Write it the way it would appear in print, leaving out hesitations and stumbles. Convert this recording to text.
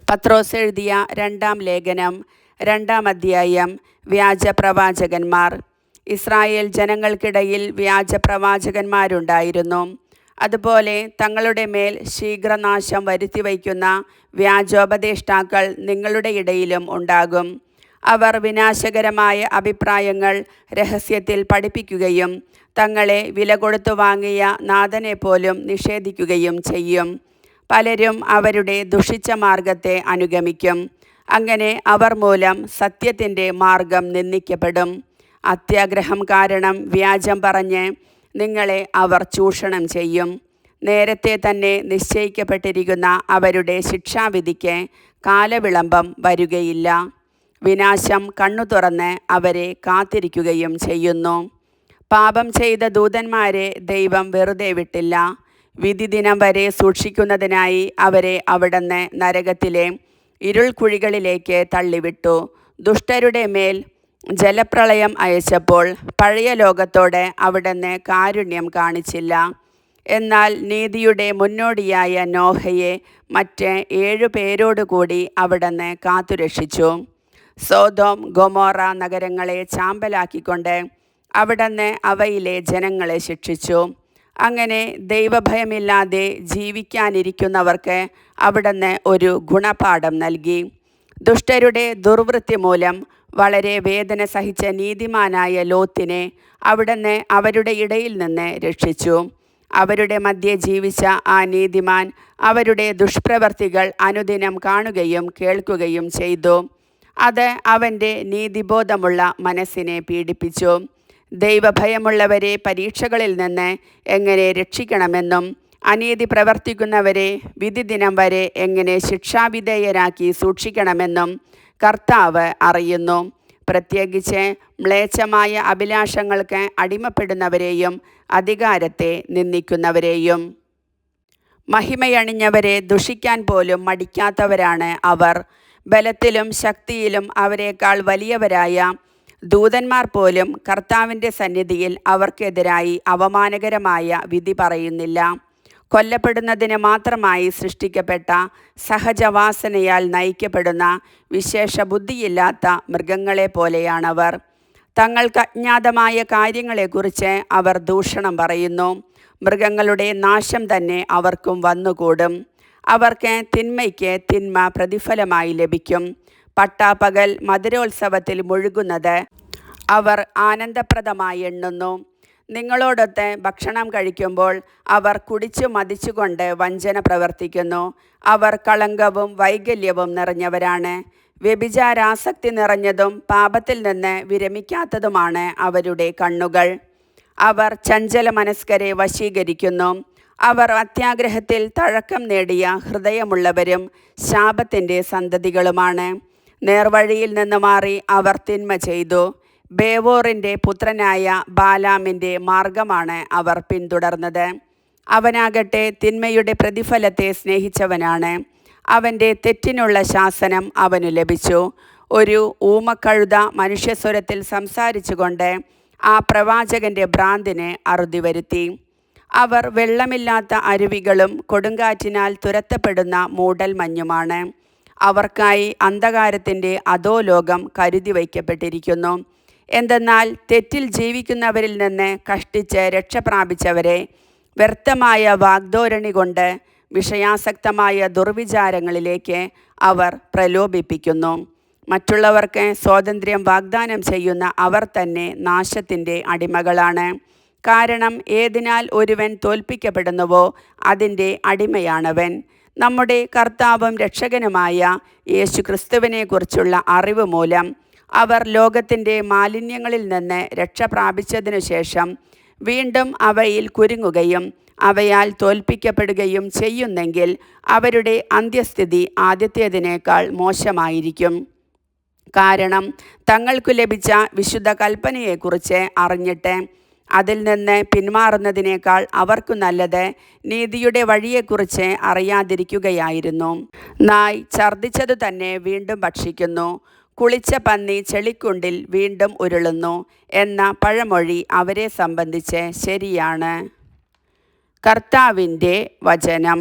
പത്രോസ് എഴുതിയ രണ്ടാം ലേഖനം 2-ാം അധ്യായം. വ്യാജപ്രവാചകന്മാർ. ഇസ്രായേൽ ജനങ്ങൾക്കിടയിൽ വ്യാജപ്രവാചകന്മാരുണ്ടായിരുന്നു. അതുപോലെ തങ്ങളുടെ മേൽ ശീഘ്രനാശം വരുത്തിവയ്ക്കുന്ന വ്യാജോപദേഷ്ടാക്കൾ നിങ്ങളുടെ ഇടയിലും ഉണ്ടാകും. അവർ വിനാശകരമായ അഭിപ്രായങ്ങൾ രഹസ്യത്തിൽ പഠിപ്പിക്കുകയും തങ്ങളെ വില കൊടുത്തു വാങ്ങിയ നാഥനെപ്പോലും നിഷേധിക്കുകയും ചെയ്യും. പലരും അവരുടെ ദുഷിച്ച മാർഗത്തെ അനുഗമിക്കും. അങ്ങനെ അവർ മൂലം സത്യത്തിൻ്റെ മാർഗം നിന്ദിക്കപ്പെടും. അത്യാഗ്രഹം കാരണം വ്യാജം പറഞ്ഞ് നിങ്ങളെ അവർ ചൂഷണം ചെയ്യും. നേരത്തെ തന്നെ നിശ്ചയിക്കപ്പെട്ടിരിക്കുന്ന അവരുടെ ശിക്ഷാവിധിക്ക് കാലവിളംബം വരുകയില്ല. വിനാശം കണ്ണു തുറന്ന് അവരെ കാത്തിരിക്കുകയും ചെയ്യുന്നു. പാപം ചെയ്ത ദൂതന്മാരെ ദൈവം വെറുതെ വിട്ടില്ല. വിധിദിനം വരെ സൂക്ഷിക്കുന്നതിനായി അവരെ അവിടുന്ന് നരകത്തിലെ ഇരുൾക്കുഴികളിലേക്ക് തള്ളിവിട്ടു. ദുഷ്ടരുടെ മേൽ ജലപ്രളയം അയച്ചപ്പോൾ പഴയ ലോകത്തോട് അവിടുന്ന് കാരുണ്യം കാണിച്ചില്ല. എന്നാൽ നീതിയുടെ മുന്നോടിയായ നോഹയെ മറ്റ് 7 പേരോടുകൂടി അവിടുന്ന് കാത്തുരക്ഷിച്ചു. സോദോം ഗൊമോറ നഗരങ്ങളെ ചാമ്പലാക്കിക്കൊണ്ട് അവിടുന്ന് അവയിലെ ജനങ്ങളെ ശിക്ഷിച്ചു. അങ്ങനെ ദൈവഭയമില്ലാതെ ജീവിക്കാനിരിക്കുന്നവർക്ക് അവിടുന്ന് ഒരു ഗുണപാഠം നൽകി. ദുഷ്ടരുടെ ദുർവൃത്തി മൂലം വളരെ വേദന സഹിച്ച നീതിമാനായ ലോത്തിനെ അവിടുന്ന് അവരുടെ ഇടയിൽ നിന്ന് രക്ഷിച്ചു. അവരുടെ മധ്യേ ജീവിച്ച ആ നീതിമാൻ അവരുടെ ദുഷ്പ്രവർത്തികൾ അനുദിനം കാണുകയും കേൾക്കുകയും ചെയ്തു. അത് അവൻ്റെ നീതിബോധമുള്ള മനസ്സിനെ പീഡിപ്പിച്ചു. ദൈവഭയമുള്ളവരെ പരീക്ഷകളിൽ നിന്ന് എങ്ങനെ രക്ഷിക്കണമെന്നും അനീതി പ്രവർത്തിക്കുന്നവരെ വിധിദിനം വരെ എങ്ങനെ ശിക്ഷാവിധേയരാക്കി സൂക്ഷിക്കണമെന്നും കർത്താവ് അറിയുന്നു. പ്രത്യേകിച്ച് മ്ലേച്ഛമായ അഭിലാഷങ്ങൾക്ക് അടിമപ്പെടുന്നവരെയും അധികാരത്തെ നിന്ദിക്കുന്നവരെയും. മഹിമയണിഞ്ഞവരെ ദുഷിക്കാൻ പോലും മടിക്കാത്തവരാണ് അവർ. ബലത്തിലും ശക്തിയിലും അവരെക്കാൾ വലിയവരായ ദൂതന്മാർ പോലും കർത്താവിൻ്റെ സന്നിധിയിൽ അവർക്കെതിരായി അവമാനകരമായ വിധി പറയുന്നില്ല. കൊല്ലപ്പെടുന്നതിന് മാത്രമായി സൃഷ്ടിക്കപ്പെട്ട സഹജവാസനയാൽ നയിക്കപ്പെടുന്ന വിശേഷ ബുദ്ധിയില്ലാത്ത മൃഗങ്ങളെ പോലെയാണവർ. തങ്ങൾക്ക് അജ്ഞാതമായ കാര്യങ്ങളെക്കുറിച്ച് അവർ ദൂഷണം പറയുന്നു. മൃഗങ്ങളുടെ നാശം തന്നെ അവർക്കും വന്നുകൂടും. അവർക്ക് തിന്മയ്ക്ക് തിന്മ പ്രതിഫലമായി ലഭിക്കും. പട്ടാപ്പകൽ മധുരോത്സവത്തിൽ മുഴുകുന്നത് അവർ ആനന്ദപ്രദമായി എണ്ണുന്നു. നിങ്ങളോടൊത്ത് ഭക്ഷണം കഴിക്കുമ്പോൾ അവർ കുടിച്ചു മതിച്ചുകൊണ്ട് വഞ്ചന പ്രവർത്തിക്കുന്നു. അവർ കളങ്കവും വൈകല്യവും നിറഞ്ഞവരാണ്. വ്യഭിചാരാസക്തി നിറഞ്ഞതും പാപത്തിൽ നിന്ന് വിരമിക്കാത്തതുമാണ് അവരുടെ കണ്ണുകൾ. അവർ ചഞ്ചല മനസ്കരെ വശീകരിക്കുന്നു. അവർ അത്യാഗ്രഹത്തിൽ തഴക്കം നേടിയ ഹൃദയമുള്ളവരും ശാപത്തിൻ്റെ സന്തതികളുമാണ്. നേർവഴിയിൽ നിന്ന് മാറി അവർ തിന്മ ചെയ്തു. ബേവോറിൻ്റെ പുത്രനായ ബാലാമിൻ്റെ മാർഗമാണ് അവർ പിന്തുടർന്നത്. അവനാകട്ടെ തിന്മയുടെ പ്രതിഫലത്തെ സ്നേഹിച്ചവനാണ്. അവൻ്റെ തെറ്റിനുള്ള ശാസനം അവനു ലഭിച്ചു. ഒരു ഊമക്കഴുത മനുഷ്യസ്വരത്തിൽ സംസാരിച്ചുകൊണ്ട് ആ പ്രവാചകൻ്റെ ഭ്രാന്തിന് അറുതി വരുത്തി. അവർ വെള്ളമില്ലാത്ത അരുവികളും കൊടുങ്കാറ്റിനാൽ തുരത്തപ്പെടുന്ന മൂടൽ മഞ്ഞുമാണ്. അവർക്കായി അന്ധകാരത്തിൻ്റെ അധോലോകം കരുതി വയ്ക്കപ്പെട്ടിരിക്കുന്നു. എന്തെന്നാൽ തെറ്റിൽ ജീവിക്കുന്നവരിൽ നിന്ന് കഷ്ടിച്ച് രക്ഷ പ്രാപിച്ചവരെ വ്യർത്ഥമായ വാഗ്ദോരണി കൊണ്ട് വിഷയാസക്തമായ ദുർവിചാരങ്ങളിലേക്ക് അവർ പ്രലോഭിപ്പിക്കുന്നു. മറ്റുള്ളവർക്ക് സ്വാതന്ത്ര്യം വാഗ്ദാനം ചെയ്യുന്ന അവർ തന്നെ നാശത്തിൻ്റെ അടിമകളാണ്. കാരണം ഏതിനാൽ ഒരുവൻ തോൽപ്പിക്കപ്പെടുന്നുവോ അതിൻ്റെ അടിമയാണവൻ. നമ്മുടെ കർത്താവും രക്ഷകനുമായ യേശുക്രിസ്തുവിനെക്കുറിച്ചുള്ള അറിവ് മൂലം അവർ ലോകത്തിൻ്റെ മാലിന്യങ്ങളിൽ നിന്ന് രക്ഷ പ്രാപിച്ചതിനു ശേഷം വീണ്ടും അവയിൽ കുരുങ്ങുകയും അവയാൽ തോൽപ്പിക്കപ്പെടുകയും ചെയ്യുന്നെങ്കിൽ അവരുടെ അന്ത്യസ്ഥിതി ആദ്യത്തേതിനേക്കാൾ മോശമായിരിക്കും. കാരണം തങ്ങൾക്കു ലഭിച്ച വിശുദ്ധ കൽപ്പനയെക്കുറിച്ച് അറിഞ്ഞിട്ട് അതിൽ നിന്ന് പിന്മാറുന്നതിനേക്കാൾ അവർക്കു നല്ലത് നീതിയുടെ വഴിയെക്കുറിച്ച് അറിയാതിരിക്കുകയായിരുന്നു. നായ് ഛർദ്ദിച്ചതു തന്നെ വീണ്ടും ഭക്ഷിക്കുന്നു. കുളിച്ച പന്നി ചെളിക്കുണ്ടിൽ വീണ്ടും ഉരുളുന്നു എന്ന പഴമൊഴി അവരെ സംബന്ധിച്ച് ശരിയാണ്. കർത്താവിൻ്റെ വചനം.